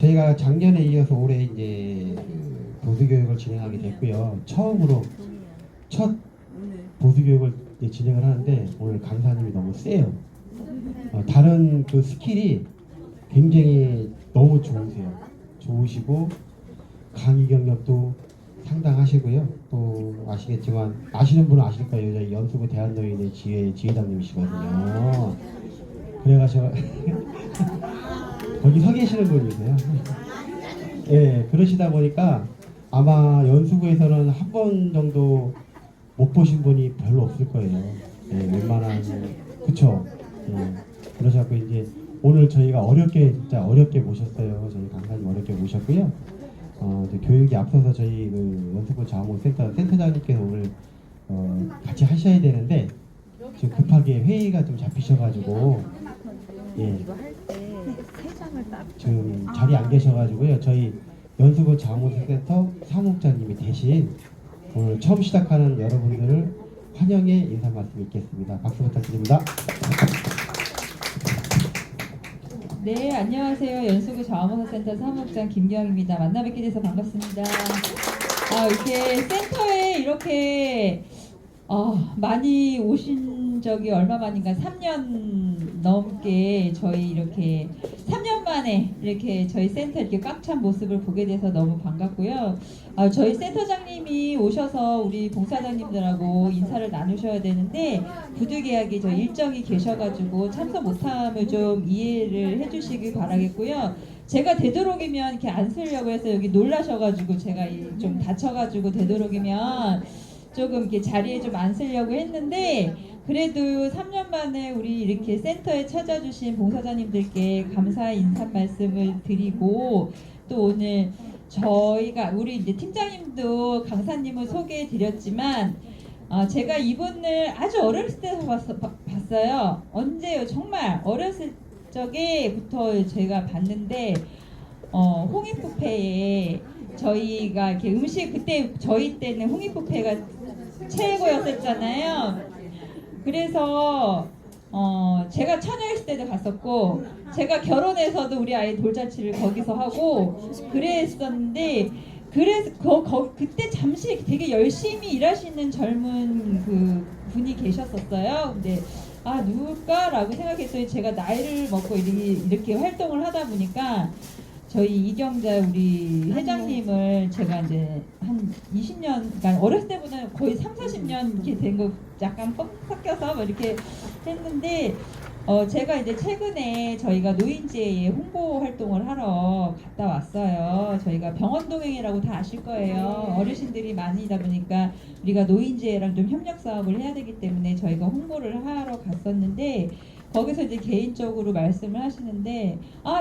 저희가 작년에 이어서 올해 이제 그 보수교육을 진행하게 됐고요. 처음으로 첫 보수교육을 이제 진행을 하는데 오늘 강사님이 너무 세요. 다른 그 스킬이 굉장히 너무 좋으세요. 좋으시고 강의 경력도 상당하시고요. 또 아시겠지만 아시는 분은 아실 거예요. 저희 연수구 대한노인의 지회장님이시거든요. 그래가지고 거기 서 계시는 분이세요. 예, 그러시다 보니까 아마 연수구에서는 한 번 정도 못 보신 분이 별로 없을 거예요. 예, 웬만한 그쵸. 예, 그러셔서 이제 오늘 저희가 어렵게 진짜 어렵게 모셨어요. 저희 강사님 어렵게 모셨고요. 이제 교육이 앞서서 저희 그 연수구 자원센터 센터장님께서 오늘 같이 하셔야 되는데 지금 급하게 회의가 좀 잡히셔가지고 예. 지금 자리에 안 계셔가지고요. 저희 연수구 자원센터 사무국장님이 대신 오늘 처음 시작하는 여러분들을 환영의 인사 말씀 있겠습니다. 박수 부탁드립니다. 네, 안녕하세요. 연수구 자원봉사센터 사무국장 김경입니다. 만나 뵙게 돼서 반갑습니다. 이렇게 센터에 이렇게 많이 오신 적이 얼마 만인가 3년 넘게 저희 이렇게 3년 만에 이렇게 저희 센터 이렇게 꽉 찬 모습을 보게 돼서 너무 반갑고요. 저희 센터장님이 오셔서 우리 봉사장님들하고 인사를 나누셔야 되는데 부득이하게 저 일정이 계셔가지고 참석 못함을 좀 이해를 해주시길 바라겠고요. 제가 되도록이면 이렇게 안 쓰려고 해서 여기 놀라셔가지고 제가 좀 다쳐가지고 되도록이면 조금 이렇게 자리에 좀 안 쓰려고 했는데 그래도 3년 만에 우리 이렇게 센터에 찾아주신 봉사자님들께 감사의 인사 말씀을 드리고 또 오늘 저희가 우리 이제 팀장님도 강사님을 소개해 드렸지만 제가 이분을 아주 어렸을 때부터 봤어요. 언제요? 정말 어렸을 적에부터 제가 봤는데 홍익부페에 저희가 이렇게 음식 그때 저희 때는 홍익부페가 최고였었잖아요. 그래서 제가 처녀일 때도 갔었고 제가 결혼해서도 우리 아이 돌잔치를 거기서 하고 그랬었는데 그래서 그때 잠시 되게 열심히 일하시는 젊은 그 분이 계셨었어요. 근데 누굴까라고 생각했더니 제가 나이를 먹고 이렇게 활동을 하다 보니까 저희 이경자 우리 회장님을 제가 이제 한 20년, 그러니까 어렸을 때보다 거의 3, 40년 이렇게 된 거 약간 섞여서 뭐 이렇게 했는데 제가 이제 최근에 저희가 노인제에 홍보 활동을 하러 갔다 왔어요. 저희가 병원동행이라고 다 아실 거예요. 어르신들이 많이다 보니까 우리가 노인제랑 좀 협력 사업을 해야 되기 때문에 저희가 홍보를 하러 갔었는데 거기서 이제 개인적으로 말씀을 하시는데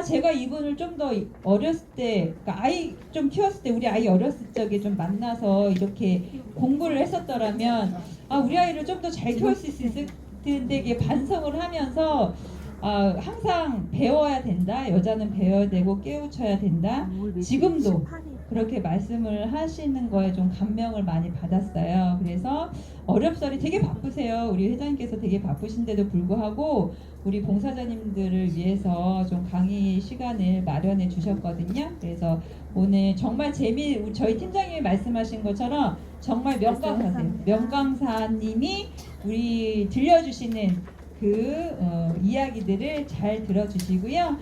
제가 이분을 좀 더 어렸을 때 그러니까 아이 좀 키웠을 때 우리 아이 어렸을 적에 좀 만나서 이렇게 공부를 했었더라면 우리 아이를 좀 더 잘 키울 수 있을 텐데 이게 반성을 하면서 항상 배워야 된다. 여자는 배워야 되고 깨우쳐야 된다. 지금도 그렇게 말씀을 하시는 거에 좀 감명을 많이 받았어요. 그래서 어렵사리 되게 바쁘세요. 우리 회장님께서 되게 바쁘신데도 불구하고 우리 봉사자님들을 위해서 좀 강의 시간을 마련해 주셨거든요. 그래서 오늘 정말 저희 팀장님이 말씀하신 것처럼 정말 명강사세요. 명강사님이 우리 들려주시는 이야기들을 잘 들어주시고요.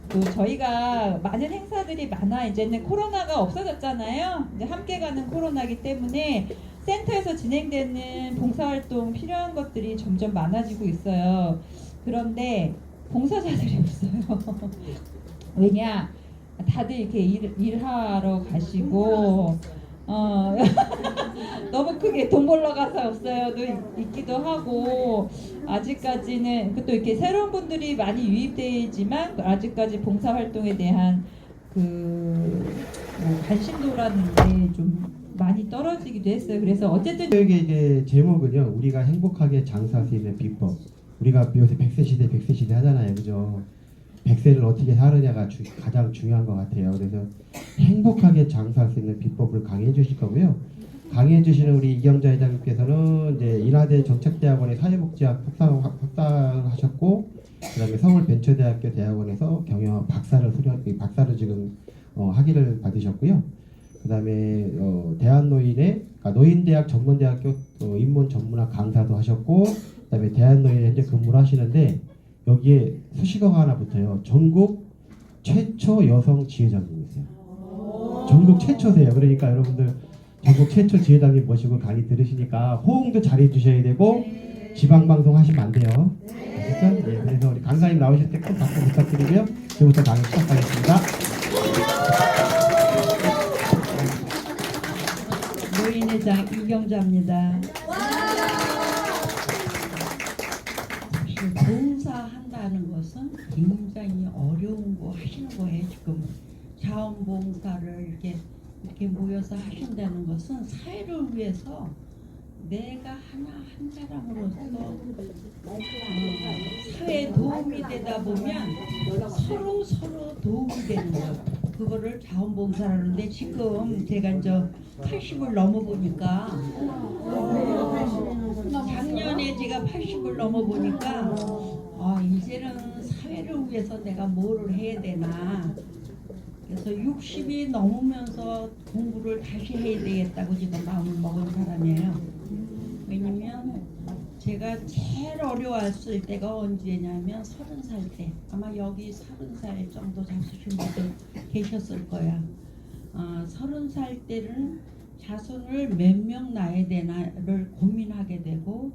또 저희가 많은 행사들이 많아 이제는 코로나가 없어졌잖아요. 이제 함께 가는 코로나기 때문에 센터에서 진행되는 봉사활동 필요한 것들이 점점 많아지고 있어요. 그런데 봉사자들이 없어요. 왜냐? 다들 이렇게 일하러 가시고 너무 크게 돈 벌러 가서 없어요도 있기도 하고 아직까지는 또 이렇게 새로운 분들이 많이 유입되지만 아직까지 봉사활동에 대한 관심도라는 게 좀 많이 떨어지기도 했어요. 그래서 어쨌든 교육의 이제 제목은요. 우리가 행복하게 장사할 수 있는 비법. 우리가 요새 100세 시대 하잖아요. 그죠? 100세를 어떻게 사느냐가 가장 중요한 것 같아요. 그래서 행복하게 장사할 수 있는 비법을 강의해 주실 거고요. 강의해 주시는 우리 이경자 회장님께서는 이제 인하대 정책대학원의 사회복지학 박사를 하셨고, 그다음에 서울벤처대학교 대학원에서 박사를 지금 학위를 받으셨고요. 그다음에 대한노인의 노인대학 전문대학교 인문 전문학 강사도 하셨고, 그다음에 대한노인에 현재 근무를 하시는데 여기에 수식어가 하나 붙어요. 전국 최초 여성 지회장님이세요. 전국 최초세요. 그러니까 여러분들 전국 최초 지회장님 모시고 강의 들으시니까 호응도 잘해 주셔야 되고 지방 방송 하시면 안 돼요. 아셨죠? 예, 그래서 우리 강사님 나오실 때 꼭 박수 부탁드리고요. 지금부터 강의 시작하겠습니다. 노인회장 이경자입니다. 사실 봉사한다는 것은 굉장히 어려운 거 하시는 거예요. 지금 자원봉사를 이렇게 모여서 하신다는 것은 사회를 위해서 내가 하나 한 사람으로서 사회에 도움이 되다 보면 서로 도움이 되는 거, 그거를 자원봉사라는데, 지금 제가 이제 80을 넘어보니까 작년에 제가 80을 넘어보니까 이제는 사회를 위해서 내가 뭐를 해야 되나, 그래서 60이 넘으면서 공부를 다시 해야 되겠다고 지금 마음을 먹은 사람이에요. 왜냐면 제가 제일 어려웠을 때가 언제냐면 30살 때, 아마 여기 30살 정도 잡수신 분들 계셨을 거야. 30살 때는 자손을 몇 명 낳아야 되나를 고민하게 되고,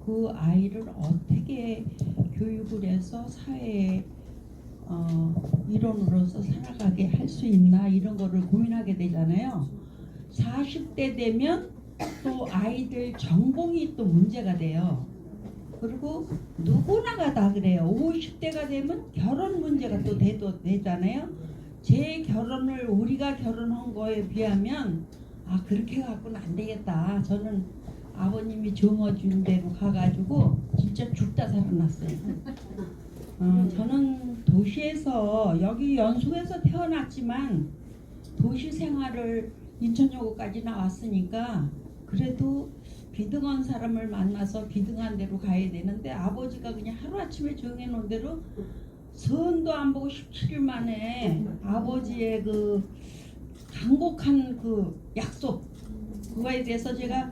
그 아이를 어떻게 교육을 해서 사회에 일원으로서 살아가게 할 수 있나, 이런 거를 고민하게 되잖아요. 40대 되면 또 아이들 전공이 또 문제가 돼요. 그리고 누구나가 다 그래요. 50대가 되면 결혼 문제가 또 되잖아요. 제 결혼을 우리가 결혼한 거에 비하면 그렇게 갖고는 안 되겠다. 저는 아버님이 정어준 대로 가가지고 진짜 죽다 살아났어요. 저는 도시에서, 여기 연수에서 태어났지만 도시 생활을 인천여고까지 나왔으니까 그래도 비등한 사람을 만나서 비등한 대로 가야 되는데, 아버지가 그냥 하루아침에 정해놓은 대로 선도 안 보고 17일 만에 아버지의 그 간곡한 그 약속, 그거에 대해서 제가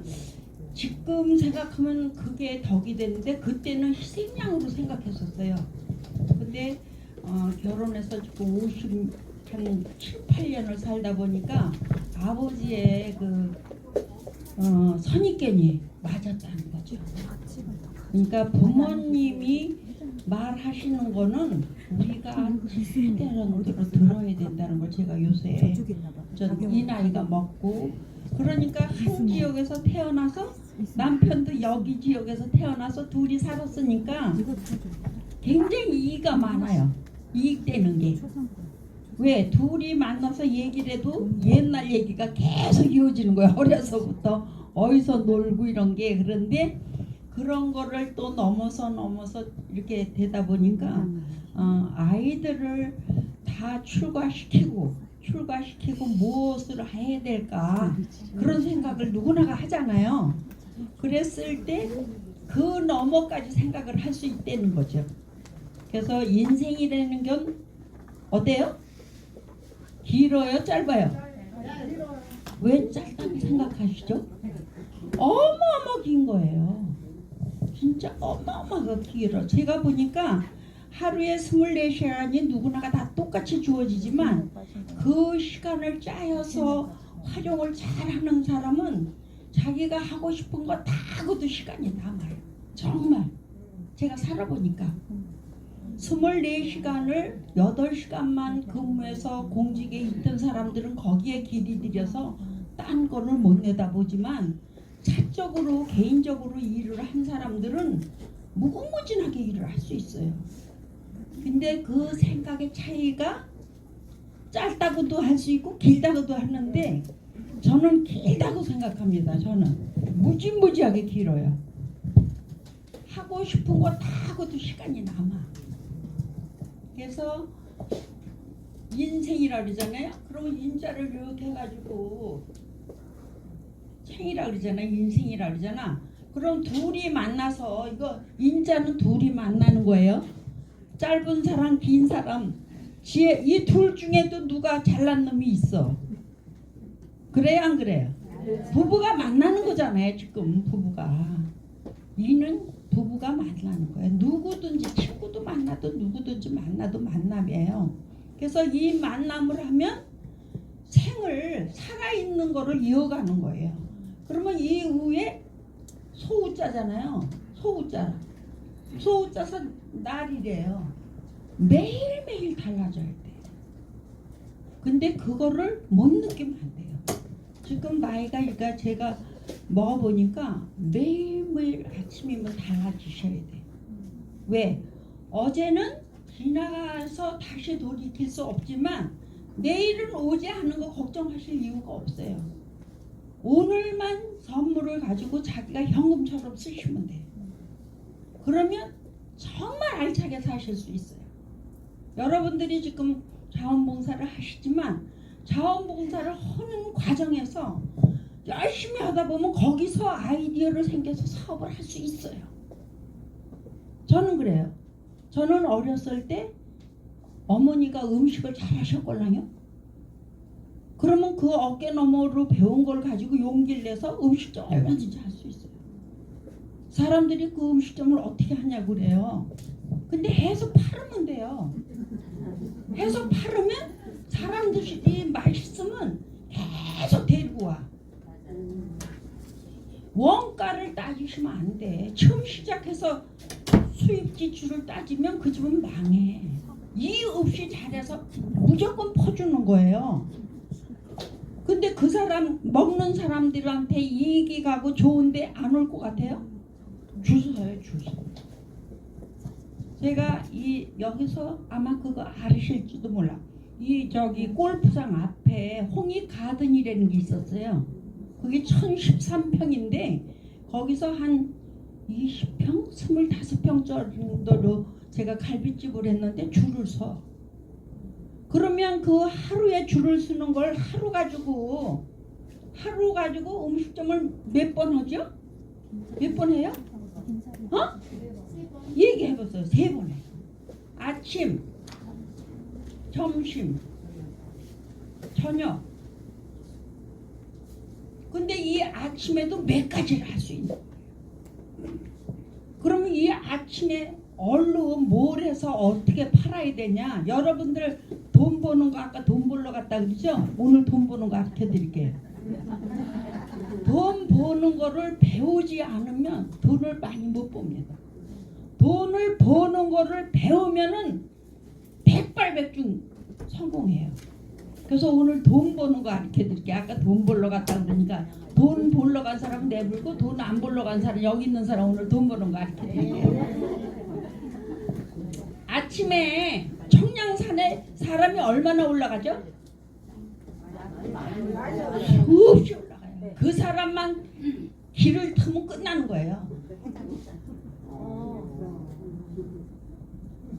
지금 생각하면 그게 덕이 됐는데, 그때는 희생양으로 생각했었어요. 근데 결혼해서 지금 50한 7, 8년을 살다 보니까 아버지의 그 선입견이 맞았다는 거죠. 그러니까 부모님이 말하시는 거는 우리가 최대한 들어야 된다는 걸 제가 요새 전 이 나이가 먹고, 그러니까 한 지역에서 태어나서 남편도 여기 지역에서 태어나서 둘이 살았으니까 굉장히 이의가 많아요. 이익되는 게. 왜? 둘이 만나서 얘기를 해도 옛날 얘기가 계속 이어지는 거야. 어려서부터 어디서 놀고 이런 게. 그런데 그런 거를 또 넘어서 이렇게 되다 보니까 아이들을 다 출가시키고 무엇을 해야 될까, 그런 생각을 누구나가 하잖아요. 그랬을 때 그 너머까지 생각을 할 수 있다는 거죠. 그래서 인생이라는 건 어때요? 길어요? 짧아요? 왜 짧다고 생각하시죠? 어마어마 긴 거예요. 진짜 어마어마가 길어. 제가 보니까 하루에 24시간이 누구나가 다 똑같이 주어지지만 그 시간을 짜여서 활용을 잘하는 사람은 자기가 하고 싶은 거 다 하고도 시간이 남아요. 정말 제가 살아보니까 24시간을 8시간만 근무해서 공직에 있던 사람들은 거기에 길이 들여서 딴 거를 못 내다보지만, 사적으로 개인적으로 일을 한 사람들은 무궁무진하게 일을 할 수 있어요. 근데 그 생각의 차이가 짧다고도 할 수 있고 길다고도 하는데, 저는 길다고 생각합니다. 저는 무지무지하게 길어요. 하고 싶은 거 다 하고도 시간이 남아. 그래서 인생이라 그러잖아요. 그러면 인자를 이렇게 해가지고 생이라 그러잖아, 인생이라 그러잖아. 그럼 둘이 만나서, 이거 인자는 둘이 만나는 거예요. 짧은 사람, 긴 사람, 이 둘 중에도 누가 잘난 놈이 있어. 그래요 안 그래요? 부부가 만나는 거잖아요 지금 부부가. 이는 부부가 만나는 거예요. 누구든지 친구도 만나도 누구든지 만나도 만남이에요. 그래서 이 만남을 하면 생을 살아있는 거를 이어가는 거예요. 그러면 이 위에 소우자잖아요. 소우자서 날이래요. 매일매일 달라져야 돼. 근데 그거를 못 느끼면 안 돼요. 지금 나이가 그러니까 제가 먹어보니까 매일매일 아침이면 달라지셔야 돼. 왜? 어제는 지나가서 다시 돌이킬 수 없지만 내일은 오지 않는 거 걱정하실 이유가 없어요. 오늘만 선물을 가지고 자기가 현금처럼 쓰시면 돼요. 그러면 정말 알차게 사실 수 있어요. 여러분들이 지금 자원봉사를 하시지만 자원봉사를 하는 과정에서 열심히 하다 보면 거기서 아이디어를 생겨서 사업을 할 수 있어요. 저는 그래요. 저는 어렸을 때 어머니가 음식을 잘 하셨걸랑요. 그러면 그 어깨너머로 배운 걸 가지고 용기를 내서 음식점 얼마든지 할 수 있어요. 사람들이 그 음식점을 어떻게 하냐고 그래요. 근데 해서 팔으면 돼요. 해서 팔으면 사람들이 맛있으면 계속 데리고 와. 원가를 따지시면 안 돼. 처음 시작해서 수입 지출을 따지면 그 집은 망해. 이유 없이 잘해서 무조건 퍼주는 거예요. 근데 그 사람 먹는 사람들한테 이익이 가고 좋은데 안 올 것 같아요? 줄 서요, 줄 서. 제가 여기서 아마 그거 알으실지도 몰라. 저기 골프장 앞에 홍익 가든이라는 게 있었어요. 그게 1013평인데 거기서 한 20평, 25평 정도로 제가 갈비집을 했는데 줄을 서. 그러면 그 하루에 줄을 서는 걸 하루 가지고 음식점을 몇 번 하죠? 몇 번 해요? 얘기해보세요. 3번 해요. 아침, 점심, 저녁. 근데 이 아침에도 몇 가지를 할 수 있는 거예요. 그러면 이 아침에 얼른 뭘 해서 어떻게 팔아야 되냐. 여러분들 돈 버는 거 아까 돈 벌러 갔다 그러죠? 오늘 돈 버는 거 가르쳐 드릴게요. 돈 버는 거를 배우지 않으면 돈을 많이 못 봅니다. 돈을 버는 거를 배우면은 백발백중 성공해요. 그래서 오늘 돈 버는 거 가르쳐 드릴게요. 아까 돈 벌러 갔다 그러니까 돈 벌러 간 사람은 내불고 돈 안 벌러 간 사람, 여기 있는 사람 오늘 돈 버는 거 가르쳐 드릴게요. 아침에 청량산에 사람이 얼마나 올라가죠? 수없이 올라가요. 그 사람만 길을 트면 끝나는 거예요.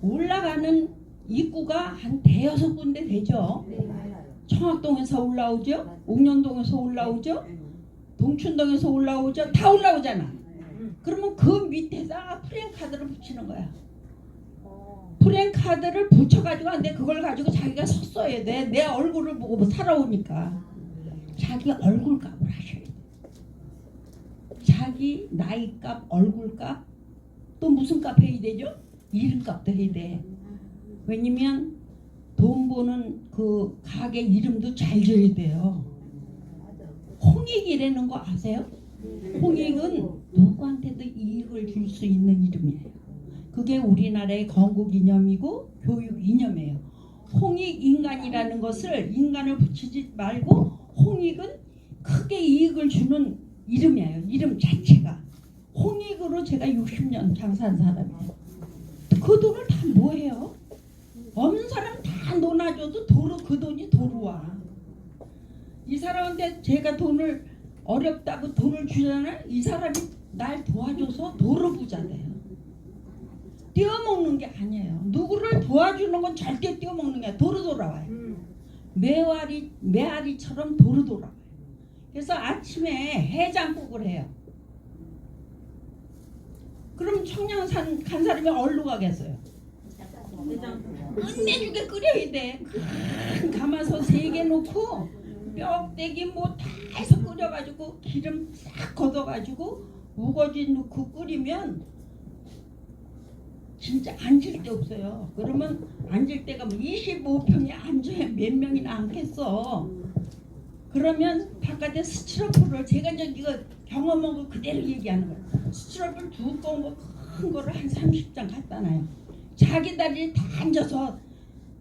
올라가는 입구가 한 대여섯 군데 되죠. 청학동에서 올라오죠. 옥년동에서 올라오죠. 동춘동에서 올라오죠. 다 올라오잖아. 그러면 그 밑에다 프랭카드를 붙이는 거야. 프랭카드를 붙여가지고 안 돼. 그걸 가지고 자기가 섰어야 돼. 내 얼굴을 보고 살아오니까. 자기 얼굴값을 하셔야 돼. 자기 나이값, 얼굴값, 또 무슨 값 해야 되죠? 이름값도 해야 돼. 왜냐면 돈 버는 그 가게 이름도 잘 지어야 돼요. 홍익이라는 거 아세요? 홍익은 누구한테도 이익을 줄 수 있는 이름이에요. 그게 우리나라의 건국 이념이고 교육 이념이에요. 홍익 인간이라는 것을 인간을 붙이지 말고 홍익은 크게 이익을 주는 이름이에요. 이름 자체가. 홍익으로 제가 60년 장사한 사람이에요. 그 돈을 다 뭐해요? 없는 사람 다 논아줘도 도로 그 돈이 도로 와. 이 사람한테 제가 돈을 어렵다고 돈을 주잖아요. 이 사람이 날 도와줘서 도로 부자 돼요. 떼어먹는 게 아니에요. 누구를 도와주는 건 절대 떼어먹는 게 아니라 도로 돌아와요. 메아리처럼 도로 돌아와요. 그래서 아침에 해장국을 해요. 그럼 청량산 간 사람이 어디로 가겠어요? 끝내주게 끓여야 돼. 큰 가마솥 3개 놓고 뼈대기 뭐 다 해서 끓여가지고 기름 싹 걷어가지고 우거지 넣고 끓이면 진짜 앉을 데 없어요. 그러면 앉을 데가 뭐 25평에 앉아야 몇 명이나 앉겠어. 그러면 바깥에 스티로폼을 제가 이거 경험한 거 그대로 얘기하는 거예요. 스티로폼 두꺼운 거 큰 거를 한 30장 갖다 놔요. 자기 다리 다 앉아서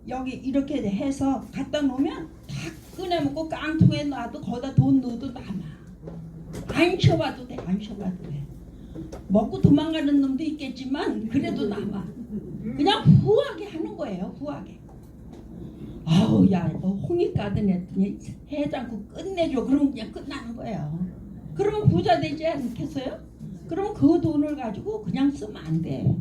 여기 이렇게 해서 갖다 놓으면 다 꺼내먹고 깡통에 놔도 거기다 돈 넣어도 남아. 안 쉬어봐도 돼. 안 쉬어봐도 돼. 먹고 도망가는 놈도 있겠지만 그래도 남아. 그냥 후하게 하는 거예요. 후하게. 아우 야 홍익 가든 했더니 해장국 끝내줘. 그러면 그냥 끝나는 거예요. 그러면 부자 되지 않겠어요? 그러면 그 돈을 가지고 그냥 쓰면 안 돼.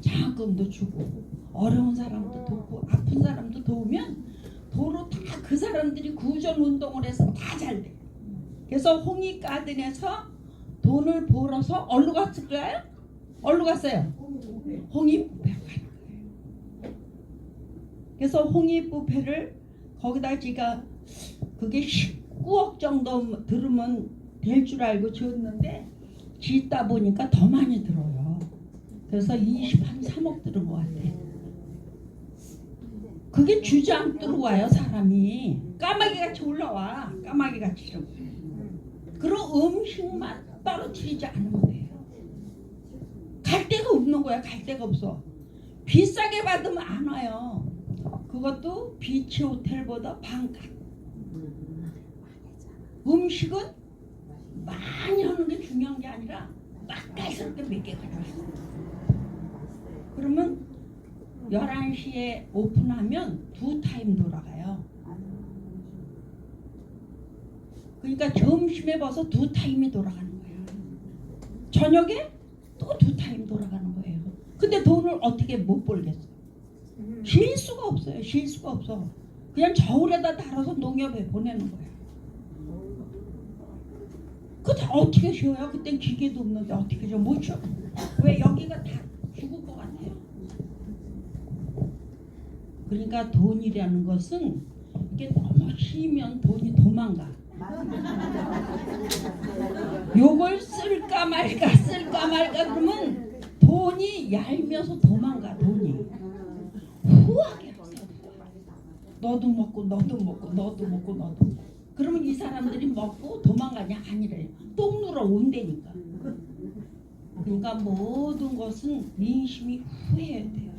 장학금도 주고 어려운 사람도 돕고 아픈 사람도 도우면 도로 다 그 사람들이 구전 운동을 해서 다 잘 돼. 그래서 홍익 가든에서 돈을 벌어서 어디로 갔을까요? 어디로 갔어요? 홍익부페로 가는 거예요. 그래서 홍익부페를 거기다 제가 그게 19억 정도 들으면 될 줄 알고 지었는데 짓다 보니까 더 많이 들어요. 그래서 23억 들은 것 같아. 그게 주저앉 들어와요. 사람이 까마귀같이 올라와. 까마귀같이 좀. 그런 음식만 떨어뜨리지 않으면 돼요. 갈 데가 없는 거야. 갈 데가 없어. 비싸게 받으면 안 와요. 그것도 비치 호텔보다 반값. 음식은 많이 하는 게 중요한 게 아니라 맛깔스럽게 몇 개 가져왔어. 그러면 11시에 오픈하면 2타임 돌아가요. 그러니까 점심에 벌써 2타임이 돌아가는 거예요. 저녁에 또 2타임 돌아가는 거예요. 근데 돈을 어떻게 못 벌겠어요? 쉴 수가 없어요. 쉴 수가 없어. 그냥 저울에다 달아서 농협에 보내는 거예요. 그때 어떻게 쉬어요? 그땐 기계도 없는데 어떻게 쉬어? 못 쉬어. 왜 여기가 다 죽을 것 같아요. 그러니까 돈이라는 것은 이게 너무 쉬면 돈이 도망가. 요걸 쓸까 말까 그러면 돈이 얄며서 도망가. 돈이 후하게 하세요. 너도 먹고 그러면 이 사람들이 먹고 도망가냐? 아니래요. 똥 누러 온다니까. 그러니까 모든 것은 민심이 후해야 돼요.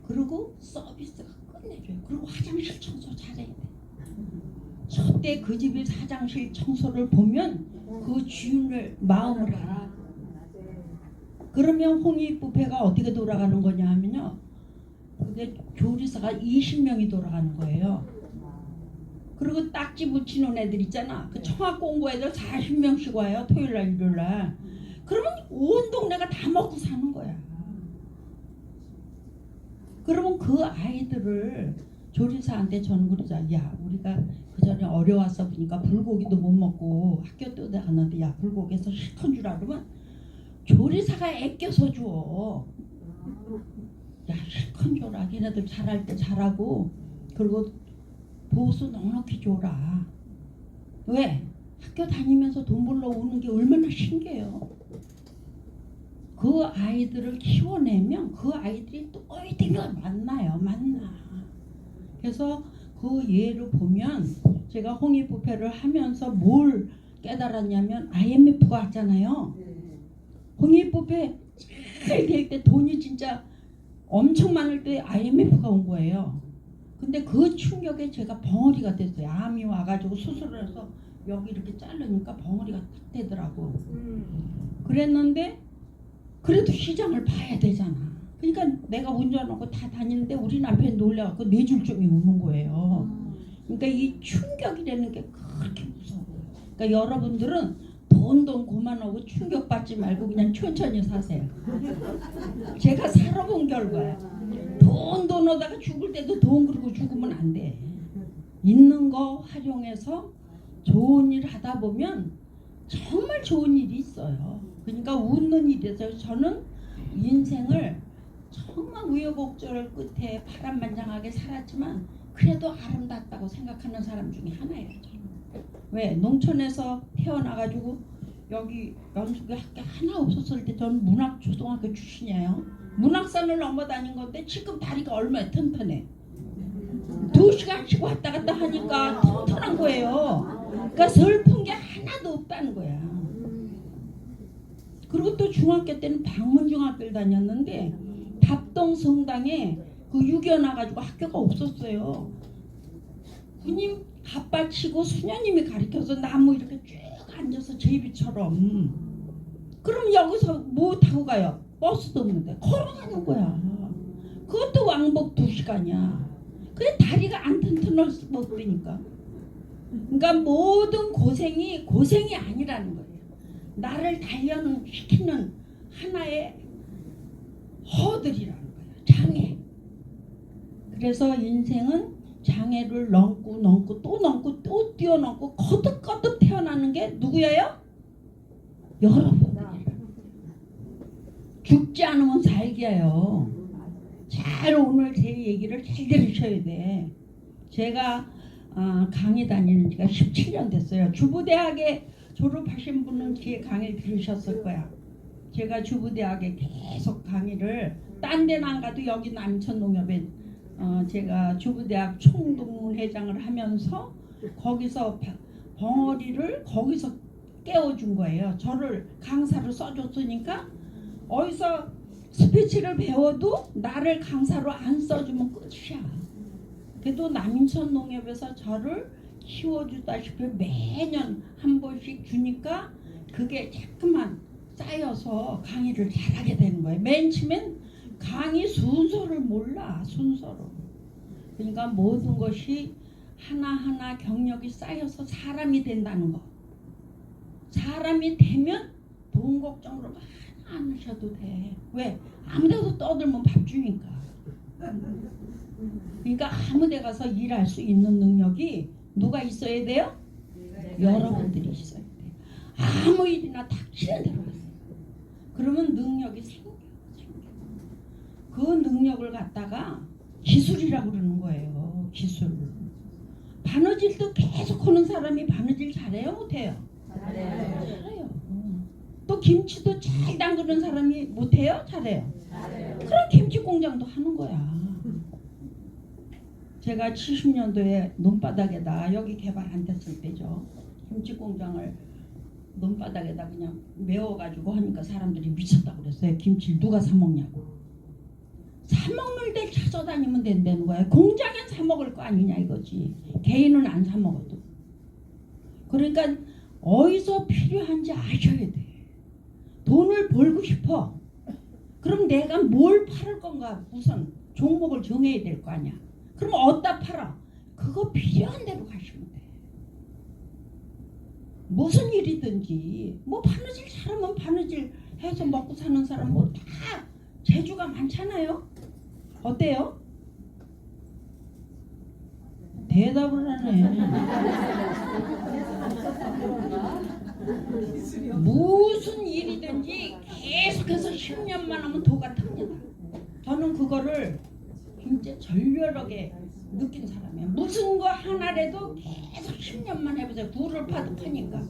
그리고 서비스가 끝내줘요. 그리고 화장실 청소 잘해야 돼. 저때 그 집의 화장실 청소를 보면 그 주인을 마음을 알아. 그러면 홍익부페가 어떻게 돌아가는 거냐 하면요. 그게 조리사가 20명이 돌아가는 거예요. 그리고 딱지 붙이는 애들 있잖아. 그 청학 공부 애들 40명씩 와요. 토요일날 일요일날. 그러면 온 동네가 다 먹고 사는 거야. 그러면 그 아이들을 조리사한테 저는 그러자. 야 우리가 그전에 어려웠어 보니까 불고기도 못 먹고 학교 때 갔는데 야 불고기에서 실컷 주라 그러면 조리사가 애껴서 줘. 야 실컷 줘라. 걔네들 잘할 때 잘하고 그리고 보수 넉넉히 줘라. 왜? 학교 다니면서 돈 벌러 오는 게 얼마나 신기해요. 그 아이들을 키워내면 그 아이들이 또 어디가 만나. 그래서 그 예를 보면 제가 홍익부페를 하면서 뭘 깨달았냐면 IMF가 왔잖아요. 홍익부페 잘 될 때 돈이 진짜 엄청 많을 때 IMF가 온 거예요. 근데 그 충격에 제가 벙어리가 됐어요. 암이 와가지고 수술을 해서 여기 이렇게 자르니까 벙어리가 탁 되더라고. 그랬는데 그래도 시장을 봐야 되잖아. 그러니까 내가 운전하고 다 다니는데 우리 남편이 놀래갖고 뇌졸중이 오는 거예요. 그러니까 이 충격이라는 게 그렇게 무서워요. 그러니까 여러분들은 돈 고만하고 충격받지 말고 그냥 천천히 사세요. 제가 살아본 결과야. 돈 얻다가 죽을 때도 돈 그러고 죽으면 안 돼. 있는 거 활용해서 좋은 일 하다 보면 정말 좋은 일이 있어요. 그러니까 웃는 일이어서 저는 인생을 정말 우여곡절 끝에 파란만장하게 살았지만 그래도 아름답다고 생각하는 사람 중에 하나예요. 저는. 왜? 농촌에서 태어나가지고 여기 연수교 학교 하나 없었을 때 저는 문학초등학교 출신이에요. 문학산을 넘어 다닌 건데 지금 다리가 얼마나 튼튼해. 2시간씩 왔다 갔다 하니까 튼튼한 거예요. 그러니까 슬픈 게 하나도 없다는 거야. 그리고 또 중학교 때는 방문중학교를 다녔는데 답동성당에 그 유교 나가지고 학교가 없었어요. 군님 갑바치고 수녀님이 가르쳐서 나무 이렇게 쭉 앉아서 제비처럼. 그럼 여기서 뭐 타고 가요? 버스도 없는데 걸어가는 거야. 그것도 왕복 2시간이야. 그래 다리가 안 튼튼할 수 없으니까. 그러니까 모든 고생이 아니라는 거예요. 나를 단련시키는 하나의 허들이라는 거예요. 장애. 그래서 인생은 장애를 넘고 또 뛰어넘고 거듭 태어나는 게 누구예요? 여러분들이에요. 죽지 않으면 살게요. 잘 오늘 제 얘기를 잘 들으셔야 돼. 제가 강의 다니는 지가 17년 됐어요. 주부대학에 졸업하신 분은 제 강의를 들으셨을 거야. 제가 주부대학에 계속 강의를 딴 데는 안 가도 여기 남천농협에 제가 주부대학 총동문회장을 하면서 거기서 벙어리를 거기서 깨워준 거예요. 저를 강사로 써줬으니까 어디서 스피치를 배워도 나를 강사로 안 써주면 끝이야. 그래도 남천농협에서 저를 키워주다시피 매년 한 번씩 주니까 그게 자꾸만 쌓여서 강의를 잘하게 되는 거예요. 맨 처음엔 강의 순서를 몰라. 순서로. 그러니까 모든 것이 하나하나 경력이 쌓여서 사람이 된다는 거. 사람이 되면 돈 걱정으로 많이 안 하셔도 돼. 왜? 아무데도 떠들면 밥 주니까. 그러니까 아무데 가서 일할 수 있는 능력이 누가 있어야 돼요? 여러분들이 있어야 돼요. 아무 일이나 닥치는 대로 하세요. 그러면 능력이 생겨. 그 능력을 갖다가 기술이라고 그러는 거예요. 기술. 바느질도 계속 하는 사람이 바느질 잘해요? 못해요? 잘해요. 또 김치도 잘 담그는 사람이 못해요? 잘해요? 그럼 김치 공장도 하는 거야. 제가 70년도에 논바닥에다 여기 개발 안 됐을 때죠. 김치 공장을 논바닥에다 그냥 메워가지고 하니까 사람들이 미쳤다고 그랬어요. 김치를 누가 사 먹냐고. 사 먹는 데 찾아다니면 된다는 거야. 공장에 사 먹을 거 아니냐 이거지. 개인은 안 사 먹어도. 그러니까 어디서 필요한지 아셔야 돼. 돈을 벌고 싶어. 그럼 내가 뭘 팔을 건가 우선 종목을 정해야 될 거 아니야. 그럼 어디다 팔아? 그거 필요한 대로 가시면 돼. 무슨 일이든지 뭐 바느질 잘하면 바느질 해서 먹고 사는 사람 뭐 다 재주가 많잖아요. 어때요? 대답을 하네. 무슨 일이든지 계속해서 10년만 하면 도가 탑니다. 저는 그거를 진짜 절렬하게 느낀 사람이에요. 무슨 거 하나라도 계속 10년만 해보세요. 굴을 파득하니까.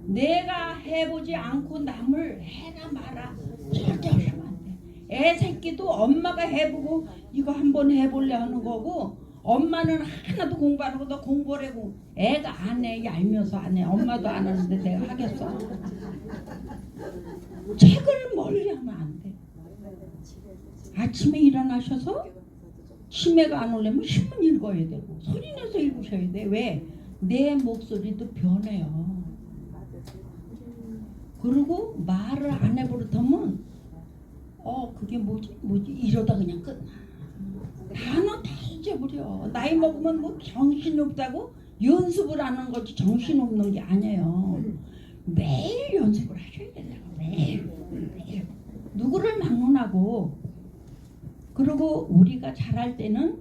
내가 해보지 않고 남을 해라 마라 절대 하시면 안 돼. 애 새끼도 엄마가 해보고 이거 한번 해볼래 하는 거고 엄마는 하나도 공부 안 하고 너 공부를 하고 애가 안 해. 얄미워서 안 해. 엄마도 안 하는데 내가 하겠어? 책을 멀리 하면 안 돼. 아침에 일어나셔서 치매가 안 오려면 신문 읽어야 되고 소리내서 읽으셔야 돼. 왜? 내 목소리도 변해요. 그리고 말을 안 해버릇하면 그게 뭐지 이러다 그냥 끝나. 단어 다 잊어버려. 나이 먹으면 뭐 정신없다고 연습을 하는 거지 정신없는 게 아니에요. 매일 연습을 하셔야 된다고. 매일. 누구를 막론하고. 그리고 우리가 잘할 때는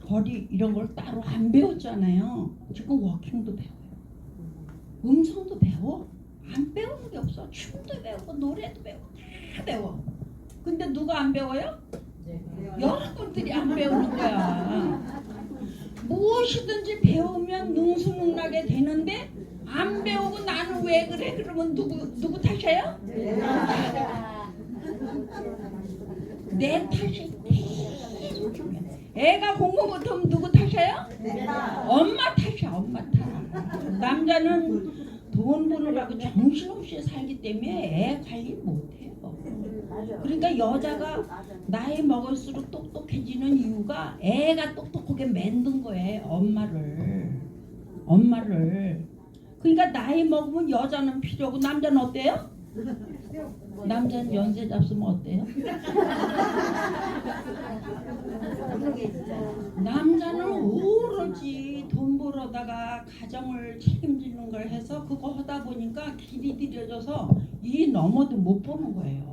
거리 이런 걸 따로 안 배웠잖아요. 지금 워킹도 배워요. 음성도 배워. 안 배우는 게 없어. 춤도 배우고 노래도 배우고 다 배워. 근데 누가 안 배워요? 여러분들이 안 배우는 거야. 무엇이든지 배우면 능수능란하게 되는데 안 배우고 나는 왜 그래? 그러면 누구 탓이에요? 내 탓이 제일 중요해. 애가 공부 못하면 누구 탓이에요? 엄마 탓이야. 엄마 탓. 남자는 돈 버는 거하고 정신없이 살기 때문에 애 관리 못해요. 그러니까 여자가 나이 먹을수록 똑똑해지는 이유가 애가 똑똑하게 만든 거예요. 엄마를. 그러니까 나이 먹으면 여자는 필요하고 남자는 어때요? 남자는 연세 잡수면 어때요? 남자는 오로지 돈 벌어다가 가정을 책임지는 걸 해서 그거 하다 보니까 길이 들여져서 이 넘어도 못 보는 거예요.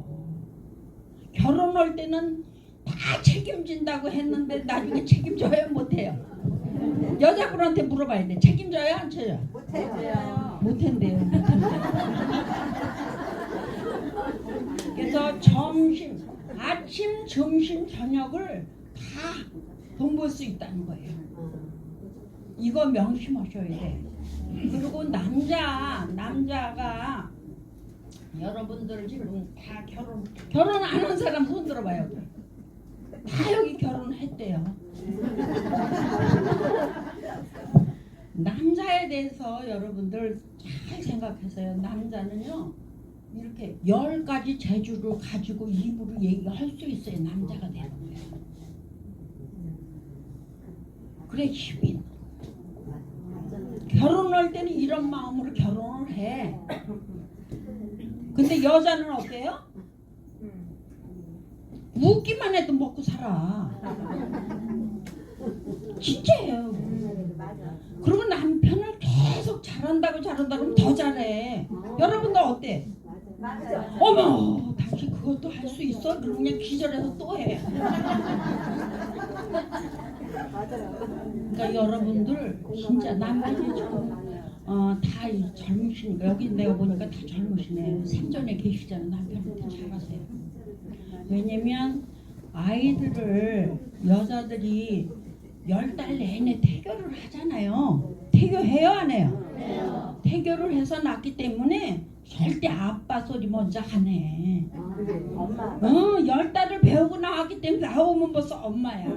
결혼할 때는 다 책임진다고 했는데 나중에 책임져요? 못해요? 여자분한테 물어봐야 돼. 책임져요? 안 쳐요? 못한대요. 그래서 아침, 점심, 저녁을 다 돈 벌 수 있다는 거예요. 이거 명심하셔야 돼. 그리고 남자가 여러분들 지금 다 결혼 안 한 사람 손 들어봐요. 다 여기 결혼했대요. 남자에 대해서 여러분들 잘 생각하세요. 남자는요 이렇게 10가지 재주를 가지고 입으로 얘기할 수 있어야 남자가 되는 거예요. 그래 힘이 있는 거예요. 결혼할 때는 이런 마음으로 결혼을 해. 근데 여자는 어때요? 웃기만 해도 먹고 살아. 진짜예요. 그리고 남편을 계속 잘한다고 그러면 더 잘해. 여러분들 어때? 어머, 당신 그것도 할 수 있어? 그럼 그냥 기절해서 또 해. 그러니까 여러분들 진짜 남편이 지금 다 젊으시니까 여기 내가 보니까 다 젊으시네. 생전에 계시잖아. 남편한테 잘하세요. 왜냐면 아이들을 여자들이 10달 내내 태교를 하잖아요. 태교해요 안 해요? 태교를 해서 낳기 때문에 절대 아빠 소리 먼저 안 해. 10달을 배우고 나왔기 때문에 나오면 벌써 엄마야.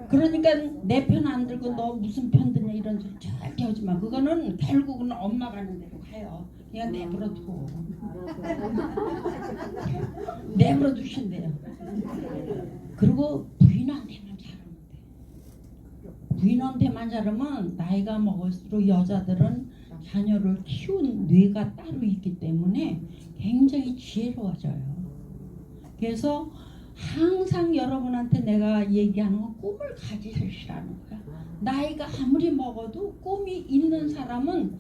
그러니까 내 편 안 들고 너 무슨 편 드냐 이런 소리 절대 하지 마. 그거는 결국은 엄마 가는 대로 가요. 그냥 내버려두고. 내버려두신대요. 그리고 부인한테만 잘하면 돼. 부인한테만 잘하면 나이가 먹을수록 여자들은 자녀를 키운 뇌가 따로 있기 때문에 굉장히 지혜로워져요. 그래서 항상 여러분한테 내가 얘기하는 건 꿈을 가지시라는 거야. 나이가 아무리 먹어도 꿈이 있는 사람은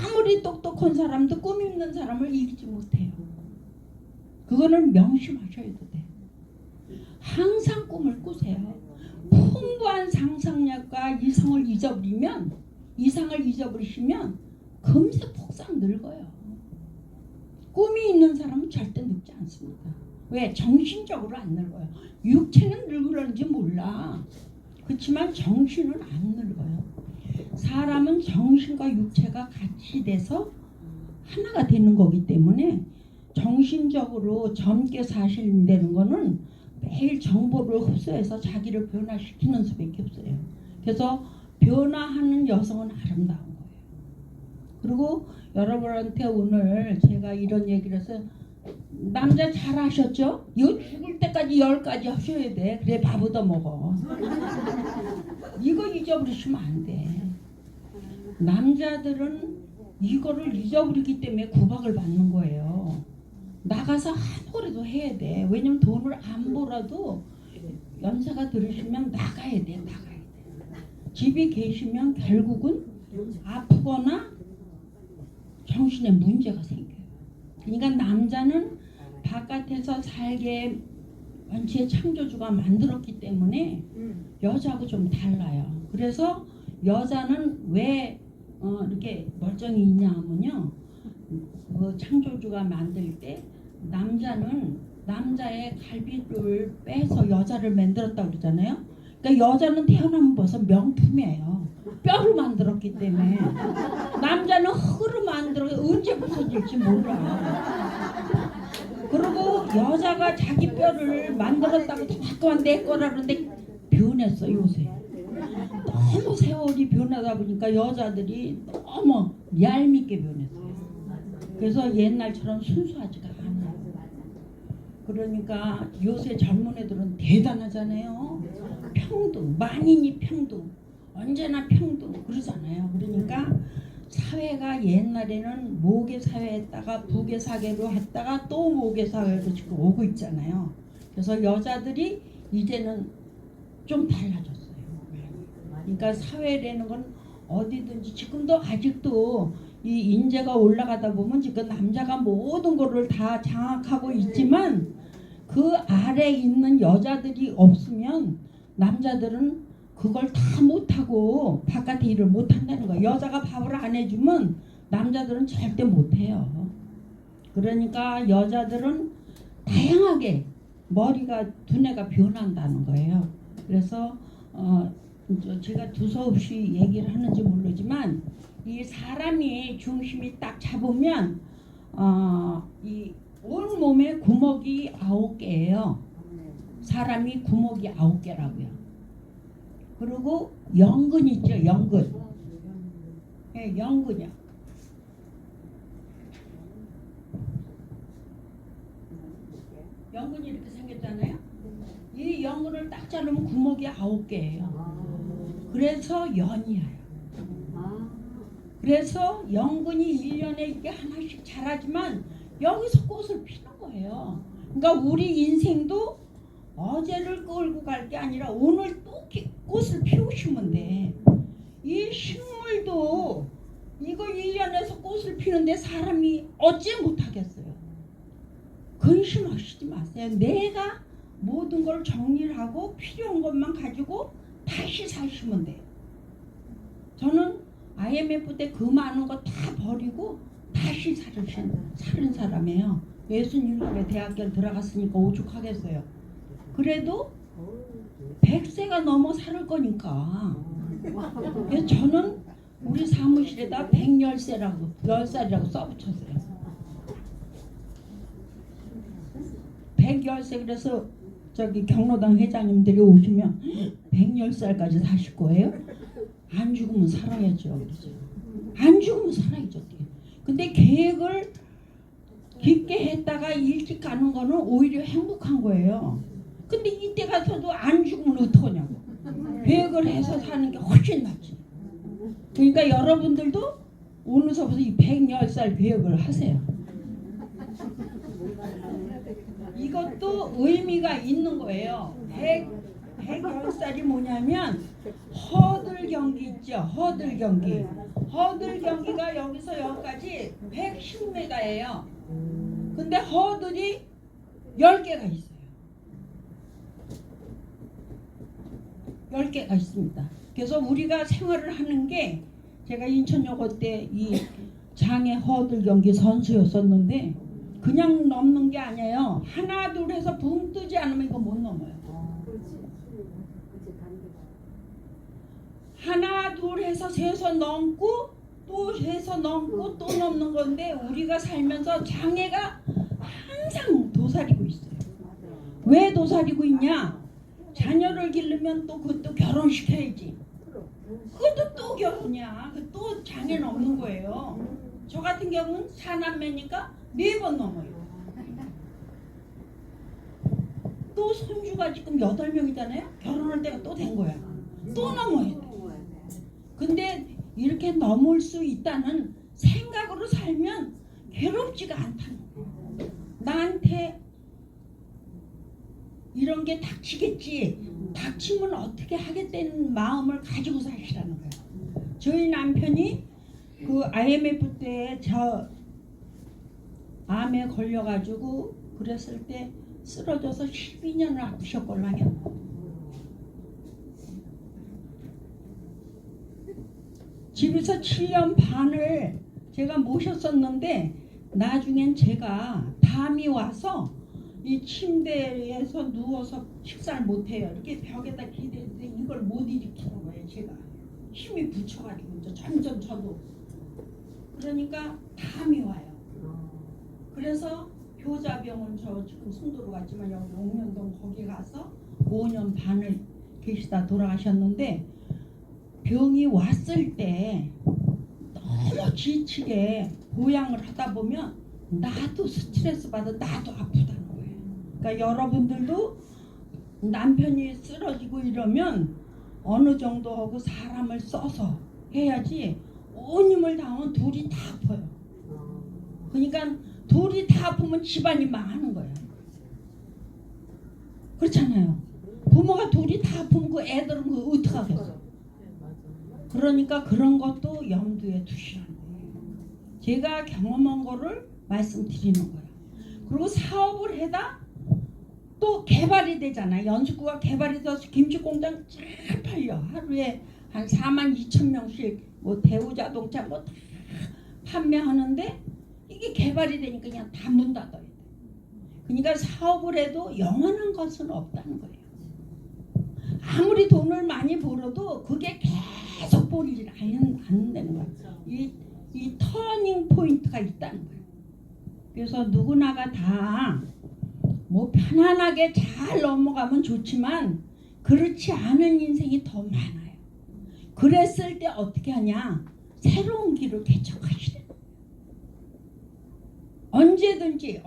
아무리 똑똑한 사람도 꿈 있는 사람을 이기지 못해요. 그거는 명심하셔야 돼. 항상 꿈을 꾸세요. 풍부한 상상력과 이상을 잊어버리시면 금세 폭삭 늙어요. 꿈이 있는 사람은 절대 늙지 않습니다. 왜? 정신적으로 안 늙어요. 육체는 늙으려는지 몰라. 그렇지만 정신은 안 늙어요. 사람은 정신과 육체가 같이 돼서 하나가 되는 거기 때문에 정신적으로 젊게 사신다는 거는 매일 정보를 흡수해서 자기를 변화시키는 수밖에 없어요. 그래서 변화하는 여성은 아름다운 거예요. 그리고 여러분한테 오늘 제가 이런 얘기를 해서 남자 잘하셨죠? 이거 죽을 때까지 10가지 하셔야 돼. 그래 밥 얻어 먹어. 이거 잊어버리시면 안 돼. 남자들은 이거를 잊어버리기 때문에 구박을 받는 거예요. 나가서 아무래도 해야 돼. 왜냐면 돈을 안 벌어도 연세가 들으시면 나가야 돼. 집에 계시면 결국은 아프거나 정신에 문제가 생겨요. 그러니까 남자는 바깥에서 살게 원체 창조주가 만들었기 때문에 여자하고 좀 달라요. 그래서 여자는 왜 이렇게 멀쩡히 있냐 하면요, 그 창조주가 만들 때 남자는 남자의 갈비를 빼서 여자를 만들었다고 그러잖아요. 그러니까 여자는 태어나면 벌써 명품이에요. 뼈를 만들었기 때문에. 남자는 흙으로 만들어 언제 부서질지 몰라. 그리고 여자가 자기 뼈를 만들었다고 자꾸만 내 거라 그러는데 변했어 요새. 너무 세월이 변하다 보니까 여자들이 너무 얄밉게 변했어요. 그래서 옛날처럼 순수하지가 않아요. 그러니까 요새 젊은 애들은 대단하잖아요. 평등, 만인이 평등, 언제나 평등 그러잖아요. 그러니까 사회가 옛날에는 모계 사회했다가 부계 사회로 했다가 또 모계 사회로 지금 오고 있잖아요. 그래서 여자들이 이제는 좀 달라졌어요. 그러니까 사회라는 건 어디든지 지금도 아직도 이 인재가 올라가다 보면 지금 남자가 모든 거를 다 장악하고 있지만 그 아래 있는 여자들이 없으면 남자들은 그걸 다 못하고 바깥에 일을 못한다는 거예요. 여자가 밥을 안 해주면 남자들은 절대 못해요. 그러니까 여자들은 다양하게 머리가 두뇌가 변한다는 거예요. 그래서 제가 두서없이 얘기를 하는지 모르지만 이 사람이 중심이 딱 잡으면 이 온몸에 구멍이 9개예요. 사람이 구멍이 9개라고요. 그리고 영근 있죠. 영근. 네, 영근이요. 영근이 이렇게 생겼잖아요. 이 영근을 딱 자르면 구멍이 9개예요. 그래서 연이에요. 그래서 영근이 1년에 이렇게 하나씩 자라지만 여기서 꽃을 피는 거예요. 그러니까 우리 인생도 어제를 끌고 갈 게 아니라 오늘 또 꽃을 피우시면 돼. 이 식물도 이거 1년에서 꽃을 피는데 사람이 어찌 못하겠어요. 근심하시지 마세요. 내가 모든 걸 정리를 하고 필요한 것만 가지고 다시 사시면 돼요. 저는 IMF 때 그 많은 거 다 버리고 다시 사는 사람이에요. 67에 대학교를 들어갔으니까 오죽하겠어요. 그래도 100세가 넘어 살 거니까. 그래서 저는 우리 사무실에다 110세라고 10살이라고 써붙였어요. 110세. 그래서 저기 경로당 회장님들이 오시면 110살까지 사실 거예요? 안 죽으면 살아야죠. 그러죠. 안 죽으면 살아야죠. 근데 계획을 깊게 했다가 일찍 가는 거는 오히려 행복한 거예요. 근데 이때 가서도 안 죽으면 어떡하냐고. 계획을 해서 사는 게 훨씬 낫지. 그러니까 여러분들도 오늘서부터 이 110살 계획을 하세요. 이것도 의미가 있는 거예요. 110살이 뭐냐면 허들 경기 있죠. 허들 경기. 허들 경기가 여기서 여기까지 110m예요. 근데 허들이 10개가 있어요. 10개가 있습니다. 그래서 우리가 생활을 하는 게 제가 인천여고 때 이 장애 허들 경기 선수였었는데 그냥 넘는 게 아니에요. 하나 둘 해서 붕 뜨지 않으면 이거 못 넘어요. 하나 둘 해서 세서 넘고 또 세서 넘고 또 넘는 건데 우리가 살면서 장애가 항상 도사리고 있어요. 왜 도사리고 있냐? 자녀를 기르면 또 그것도 결혼시켜야지. 그것도 또 결혼이야. 또 장애는 없는 거예요. 저 같은 경우는 4남매니까 4번 넘어요. 또 손주가 지금 8명이잖아요. 결혼할 때가 또 된 거야. 또 넘어야 돼. 근데 이렇게 넘을 수 있다는 생각으로 살면 괴롭지가 않다는 거예요. 나한테 이런 게 닥치겠지. 닥치면 어떻게 하겠다는 마음을 가지고 사시라는 거예요. 저희 남편이 그 IMF 때 저 암에 걸려가지고 그랬을 때 쓰러져서 12년을 아프셨걸랑요. 집에서 7년 반을 제가 모셨었는데 나중엔 제가 담이 와서 이 침대에서 누워서 식사를 못해요. 이렇게 벽에다 기대는데 이걸 못 일으키는 거예요. 제가 힘이 붙여가지고 이제 점점 저도 그러니까 담이 와요. 그래서 효자병원 저 지금 송도로 갔지만 여기 옥년동 거기 가서 5년 반을 계시다 돌아가셨는데 병이 왔을 때 너무 지치게 보양을 하다 보면 나도 스트레스 받아 나도 아프다는 거예요. 그러니까 여러분들도 남편이 쓰러지고 이러면 어느 정도 하고 사람을 써서 해야지 온 힘을 다하면 둘이 다 아파요. 그러니까 둘이 다 아프면 집안이 망하는 거예요. 그렇잖아요. 부모가 둘이 다 아프면 그 애들은 그 어떡하겠어. 그러니까 그런 것도 염두에 두시라는 거예요. 제가 경험한 거를 말씀드리는 거예요. 그리고 사업을 해다 또 개발이 되잖아요. 연수구가 개발이 돼서 김치공장 잘 팔려. 하루에 한 42,000명씩 뭐 대우자동차 뭐 다 판매하는데 이게 개발이 되니까 그냥 다 문 닫아야 돼. 그러니까 사업을 해도 영원한 것은 없다는 거예요. 아무리 돈을 많이 벌어도 그게 계속 벌리지 않는다는 거예요. 이 터닝 포인트가 있다는 거예요. 그래서 누구나가 다 뭐 편안하게 잘 넘어가면 좋지만 그렇지 않은 인생이 더 많아요. 그랬을 때 어떻게 하냐? 새로운 길을 개척하시래. 언제든지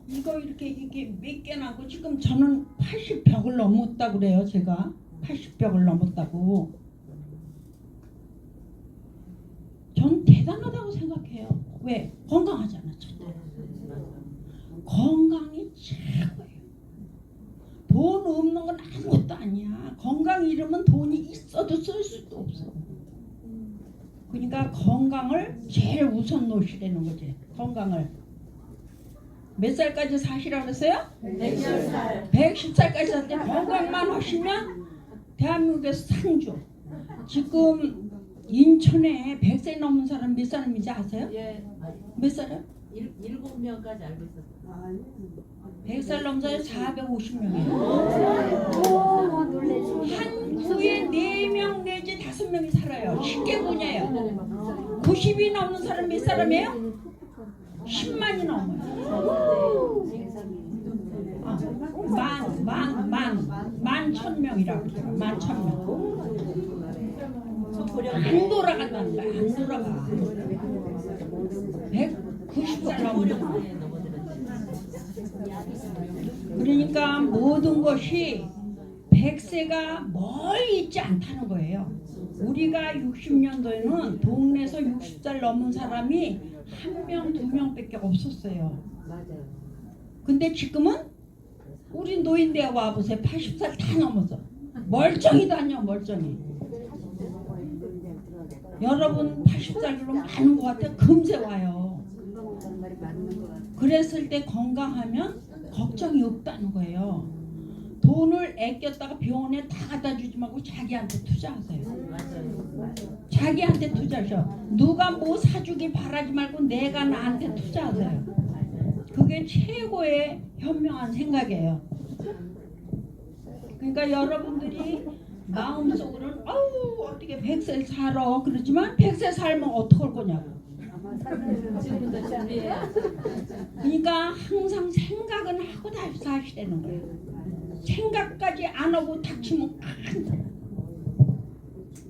이거 이렇게 몇 개 나고 지금 저는 80벽을 넘었다고 그래요. 제가 80벽을 넘었다고. 전 대단하다고 생각해요. 왜? 건강하잖아. 건강이 최고예요. 돈 없는 건 아무것도 아니야. 건강 잃으면 돈이 있어도 쓸 수도 없어. 그러니까 건강을 제일 우선 놓으시라는 거지. 건강을. 몇 살까지 사시라고 그랬어요? 110살. 110살까지 살때 건강만 하시면 대한민국에서 상주. 지금 인천에 100세 넘은 사람 몇 사람인지 아세요? 예. 몇 살이요? 7명까지 알고 있었어요. 100살 넘은 사람이 450명이에요. 한 구에 4명 내지 5명이 살아요. 쉽게 보냐요. 90이 넘는 사람 몇 사람이에요? 10만이 넘어요. 만 1000명이라고 그래요. 11,000명. 안 돌아간다는 거야. 안 돌아가. 190살 넘으면. 그러니까 모든 것이 100세가 멀리 있지 않다는 거예요. 우리가 60년도에는 동네에서 60살 넘은 사람이 1명, 2명밖에 없었어요. 근데 지금은 우리 노인대 와보세요. 80살 다 넘어서. 멀쩡히도 아니야, 멀쩡히. 여러분 80살로 많은 것 같아. 금세 와요. 그랬을 때 건강하면 걱정이 없다는 거예요. 돈을 아꼈다가 병원에 다 갖다 주지 말고 자기한테 투자하세요. 자기한테 투자하셔. 누가 뭐 사주길 바라지 말고 내가 나한테 투자하세요. 그게 최고의 현명한 생각이에요. 그러니까 여러분들이 마음속으로는 아우 어떻게 100세 살아 그러지만 100세 살면 어떡할 거냐고. 지금부터 준비해. 그러니까 항상 생각은 하고 사시라는 거예요. 생각까지 안 하고 닥치면 안 돼.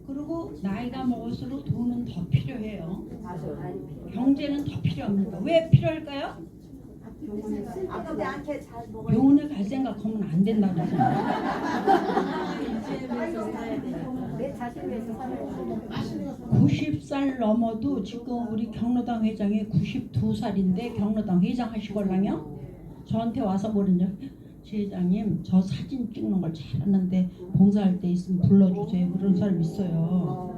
그리고 나이가 먹을수록 돈은 더 필요해요. 경제는 더 필요합니다. 왜 필요할까요? 병원에 갈 생각하면 안 된다고 그러잖아요. 90살 넘어도 지금 우리 경로당 회장이 92살인데 경로당 회장 하시걸랑요? 저한테 와서 모르냐? 회장님 저 사진 찍는 걸 잘하는데 봉사할 때 있으면 불러주세요. 그런 사람 있어요.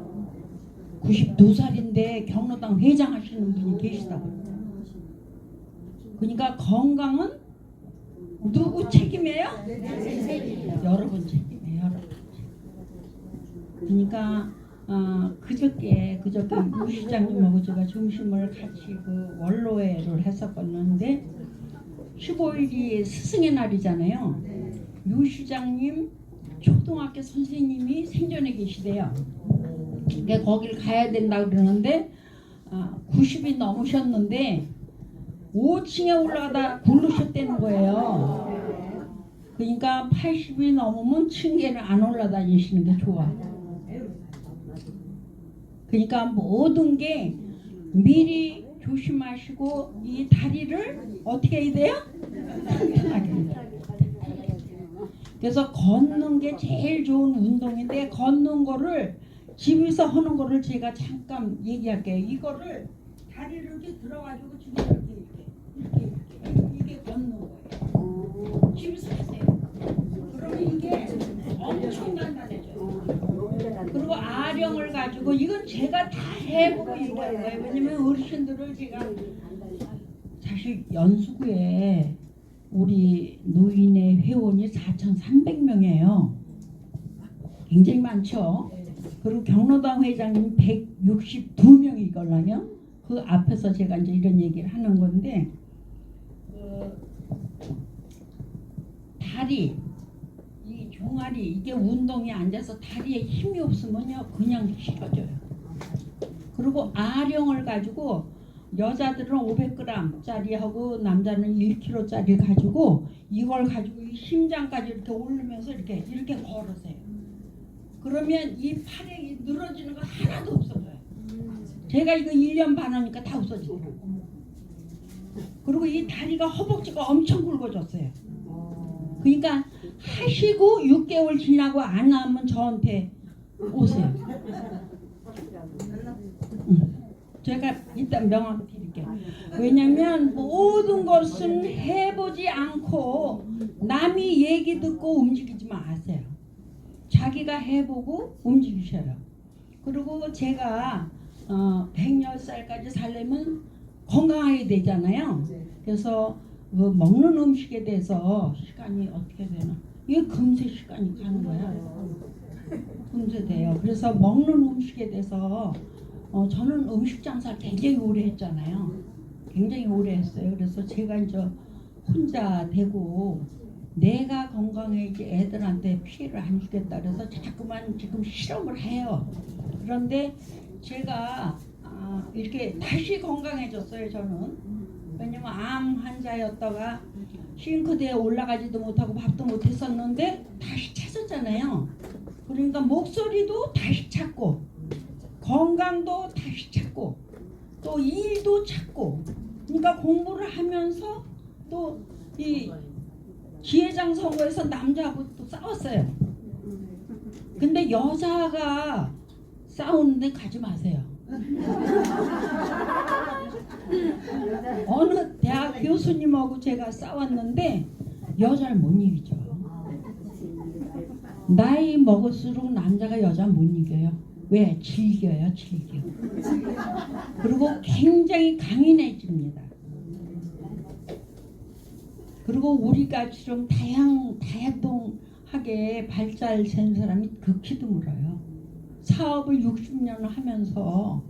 92살인데 경로당 회장 하시는 분이 계시다고요. 그러니까 건강은 누구 책임이에요? 여러분 책임이에요. 여러분. 그러니까 그저께 유 시장님하고 제가 점심을 같이 그 원로회를 했었었는데 15일이 스승의 날이잖아요. 유 시장님 초등학교 선생님이 생전에 계시대요. 그러니까 거기를 가야 된다고 그러는데 90이 넘으셨는데 5층에 올라가다 굴르셨다는 거예요. 그러니까 80이 넘으면 층계를 안 올라다니시는 게 좋아. 그러니까 모든 게 미리 조심하시고 이 다리를 어떻게 해야 돼요? 그래서 걷는 게 제일 좋은 운동인데 걷는 거를 집에서 하는 거를 제가 잠깐 얘기할게요. 이거를 다리를 이렇게 들어가지고 지금 이게 걷는 거예요. 집에서 하세요. 그러면 이게 엄청 단단해져요. 그리고 아령을 가지고 이건 제가 다 해보고 얘기하는 거예요. 왜냐면 어르신들을 제가 사실 연수구에 우리 노인의 회원이 4,300명이에요. 굉장히 많죠. 그리고 경로당 회장님 162명이걸랑요. 그 앞에서 제가 이제 이런 얘기를 하는 건데 다리 이 종아리 이게 운동이 앉아서 다리에 힘이 없으면요 그냥 싫어져요. 그리고 아령을 가지고 여자들은 500g짜리하고 남자는 1kg짜리 가지고 이걸 가지고 이 심장까지 이렇게 올리면서 이렇게 걸으세요. 그러면 이 팔에 늘어지는 거 하나도 없어져요. 제가 이거 1년 반 하니까 다 없어지더라고요. 그리고 이 다리가 허벅지가 엄청 굵어졌어요. 그러니까 하시고 6개월 지나고 안 하면 저한테 오세요. 제가 일단 명함 드릴게요. 왜냐면 모든 것은 해보지 않고 남이 얘기 듣고 움직이지 마세요. 자기가 해보고 움직이셔요. 그리고 제가 110살까지 살려면 건강하게 되잖아요. 그래서 그 먹는 음식에 대해서 시간이 어떻게 되나? 이게 금세 시간이 가는 거야. 금세 돼요. 그래서 먹는 음식에 대해서 저는 음식 장사를 굉장히 오래 했잖아요. 굉장히 오래 했어요. 그래서 제가 이제 혼자 되고 내가 건강해야지 애들한테 피해를 안 주겠다 그래서 자꾸만 지금 실험을 해요. 그런데 제가 이렇게 다시 건강해졌어요. 저는 왜냐면 암 환자였다가 싱크대에 올라가지도 못하고 밥도 못했었는데 다시 찾았잖아요. 그러니까 목소리도 다시 찾고 건강도 다시 찾고 또 일도 찾고 그러니까 공부를 하면서 또 이 지회장 선거에서 남자하고 또 싸웠어요. 근데 여자가 싸우는데 가지 마세요. 어느 대학 교수님하고 제가 싸웠는데 여자를 못 이기죠. 나이 먹을수록 남자가 여자 못 이겨요. 왜? 즐겨요. 그리고 굉장히 강인해집니다. 그리고 우리가 지금 다양동하게 발달된 사람이 극히 드물어요. 사업을 60년을 하면서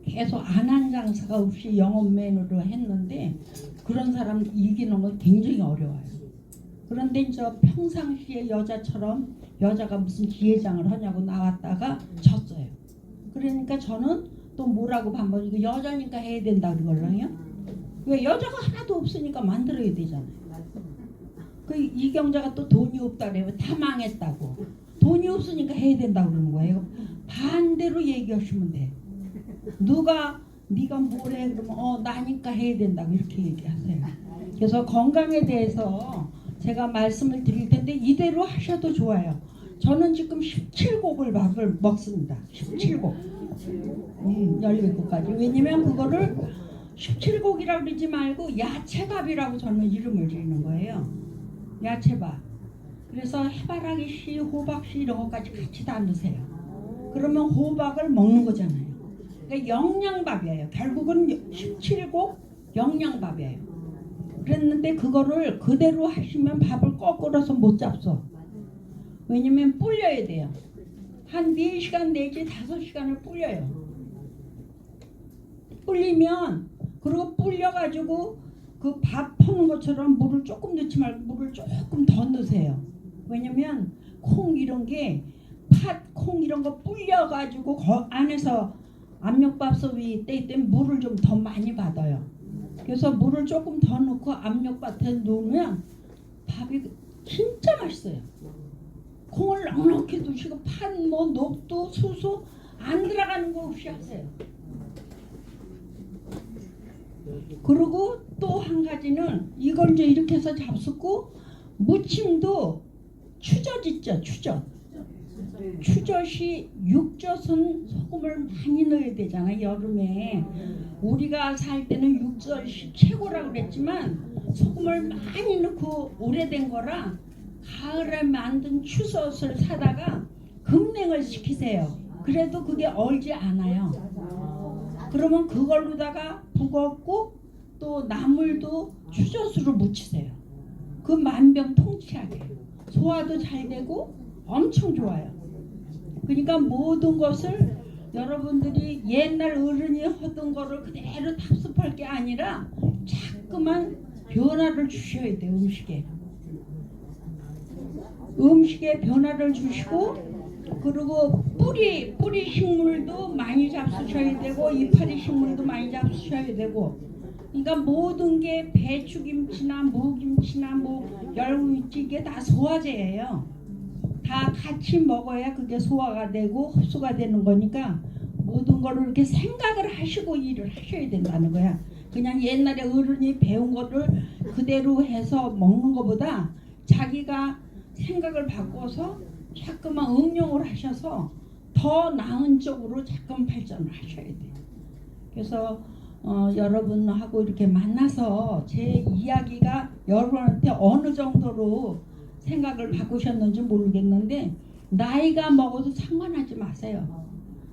계속 안한 장사가 없이 영업맨으로 했는데 그런 사람 이기는 건 굉장히 어려워요. 그런데 이제 평상시에 여자처럼 여자가 무슨 지회장을 하냐고 나왔다가 졌어요. 그러니까 저는 또 뭐라고 반복이고 여자니까 해야 된다 그러거든요. 왜? 여자가 하나도 없으니까 만들어야 되잖아요. 그 이경자가 또 돈이 없다 그래요. 다 망했다고. 돈이 없으니까 해야 된다고 그러는 거예요. 반대로 얘기하시면 돼. 네가 뭐래 그러면 나니까 해야 된다고 이렇게 얘기하세요. 그래서 건강에 대해서 제가 말씀을 드릴 텐데 이대로 하셔도 좋아요. 저는 지금 17곡을 밥을 먹습니다. 17곡. 16곡까지. 왜냐면 그거를 17곡이라고 그러지 말고 야채밥이라고 저는 이름을 지는 거예요. 야채밥. 그래서 해바라기 씨, 호박 씨 이런 것까지 같이 다 넣으세요. 그러면 호박을 먹는 거잖아요. 그러니까 영양밥이에요. 결국은 17곡 영양밥이에요. 그랬는데 그거를 그대로 하시면 밥을 거꾸로서 못 잡숴. 왜냐면 불려야 돼요. 한 4시간 내지 5시간을 불려요. 불리면 그리고 불려가지고 그 밥 퍼는 것처럼 물을 조금 넣지 말고 물을 조금 더 넣으세요. 왜냐면 콩 이런 게 팥, 콩 이런 거 불려가지고 안에서 압력밥솥이 때기 때문에 물을 좀 더 많이 받아요. 그래서 물을 조금 더 넣고 압력밥솥에 놓으면 밥이 진짜 맛있어요. 콩을 넉넉히 두시고 팥, 뭐 녹두, 수수 안 들어가는 거 없이 하세요. 그리고 또 한 가지는 이걸 이제 이렇게 해서 잡수고 무침도 추젓 있죠, 추젓. 추젓이 육젓은 소금을 많이 넣어야 되잖아 여름에. 우리가 살 때는 육젓이 최고라고 그랬지만 소금을 많이 넣고 오래된 거라 가을에 만든 추젓을 사다가 급냉을 시키세요. 그래도 그게 얼지 않아요. 그러면 그걸로다가 북었고 또 나물도 추젓으로 무치세요. 그 만병통치하게 소화도 잘 되고 엄청 좋아요. 그러니까 모든 것을 여러분들이 옛날 어른이 하던 거를 그대로 답습할 게 아니라 자꾸만 변화를 주셔야 돼요. 음식에 변화를 주시고, 그리고 뿌리 식물도 많이 잡수셔야 되고 이파리 식물도 많이 잡수셔야 되고. 그러니까 모든 게 배추김치나 무김치나 뭐 열무김치 이게 다 소화제예요. 다 같이 먹어야 그게 소화가 되고 흡수가 되는 거니까 모든 거를 이렇게 생각을 하시고 일을 하셔야 된다는 거야. 그냥 옛날에 어른이 배운 거를 그대로 해서 먹는 것보다 자기가 생각을 바꿔서 자꾸만 응용을 하셔서 더 나은 쪽으로 자꾸 발전을 하셔야 돼요. 그래서 여러분하고 이렇게 만나서 제 이야기가 여러분한테 어느 정도로 생각을 바꾸셨는지 모르겠는데 나이가 먹어도 상관하지 마세요.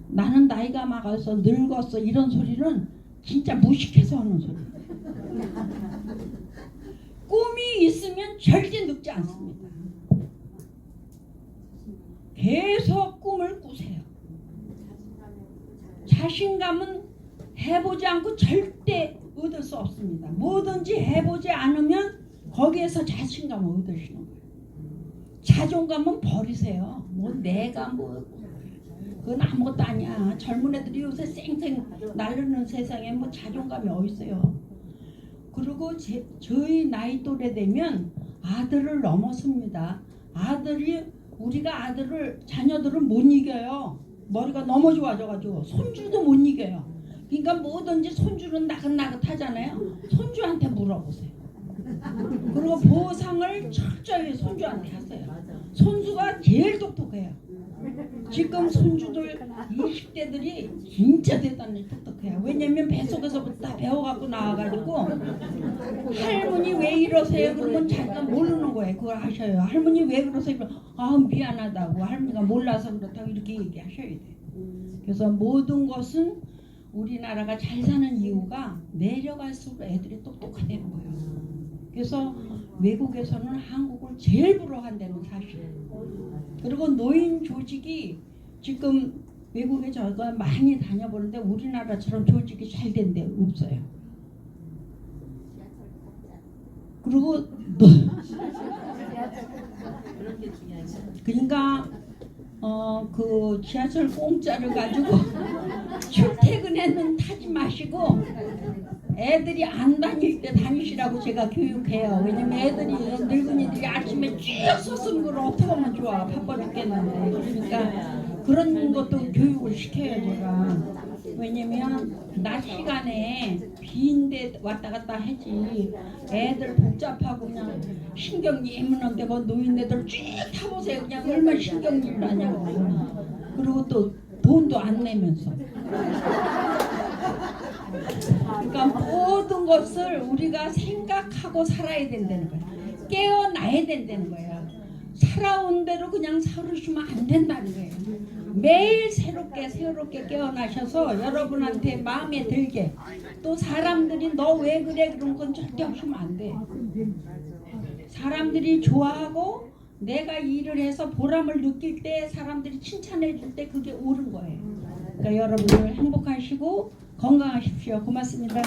나는 나이가 먹어서 늙었어 이런 소리는 진짜 무식해서 하는 소리예요. 꿈이 있으면 절대 늙지 않습니다. 계속 꿈을 꾸세요. 자신감은 해보지 않고 절대 얻을 수 없습니다. 뭐든지 해보지 않으면 거기에서 자신감을 얻으시는 거예요. 자존감은 버리세요. 뭐 내가 뭐 그건 아무것도 아니야. 젊은 애들이 요새 쌩쌩 나르는 세상에 뭐 자존감이 어딨어요. 그리고 저희 나이 또래 되면 아들을 넘어섭니다. 우리가 자녀들을 못 이겨요. 머리가 너무 좋아져가지고 손주도 못 이겨요. 그러니까 뭐든지 손주는 나긋나긋하잖아요. 손주한테 물어보세요. 그리고 보상을 철저히 손주한테 하세요. 손주가 제일 똑똑해요. 지금 손주들 20대들이 진짜 대단히 똑똑해요. 왜냐면 뱃속에서부터 다 배워갖고 나와가지고 할머니 왜 이러세요? 그러면 자기가 모르는 거예요. 그걸 하셔요. 할머니 왜 그러세요? 아 미안하다고 할머니가 몰라서 그렇다고 이렇게 얘기하셔야 돼요. 그래서 모든 것은 우리나라가 잘 사는 이유가 내려갈수록 애들이 똑똑하다는 거예요. 그래서 외국에서는 한국을 제일 부러워한다는 사실이에요. 그리고 노인 조직이 지금 외국에 저가 많이 다녀보는데 우리나라처럼 조직이 잘 된 데 없어요. 그리고 그러니까 그 지하철 공짜를 가지고 출퇴근에는 타지 마시고 애들이 안 다닐 때 다니시라고 제가 교육해요. 왜냐면 애들이 늙은이들이 아침에 쭉 섰으면 그걸 어떻게 하면 좋아. 바빠 죽겠는데. 그러니까 그런 것도 교육을 시켜요 제가. 왜냐면 낮 시간에 비인데 왔다 갔다 하지 애들 복잡하고 그냥 신경 예민한데 그 노인네들 쭉 타보세요. 그냥 얼마나 신경 예민하냐고. 그리고 또 돈도 안 내면서. 그러니까 모든 것을 우리가 생각하고 살아야 된다는 거예요. 깨어나야 된다는 거예요. 살아온 대로 그냥 살으시면 안 된다는 거예요. 매일 새롭게 깨어나셔서 여러분한테 마음에 들게 또 사람들이 너 왜 그래 그런 건 절대 하시면 안 돼. 사람들이 좋아하고 내가 일을 해서 보람을 느낄 때 사람들이 칭찬해 줄 때 그게 옳은 거예요. 그러니까 여러분들 행복하시고 건강하십시오. 고맙습니다.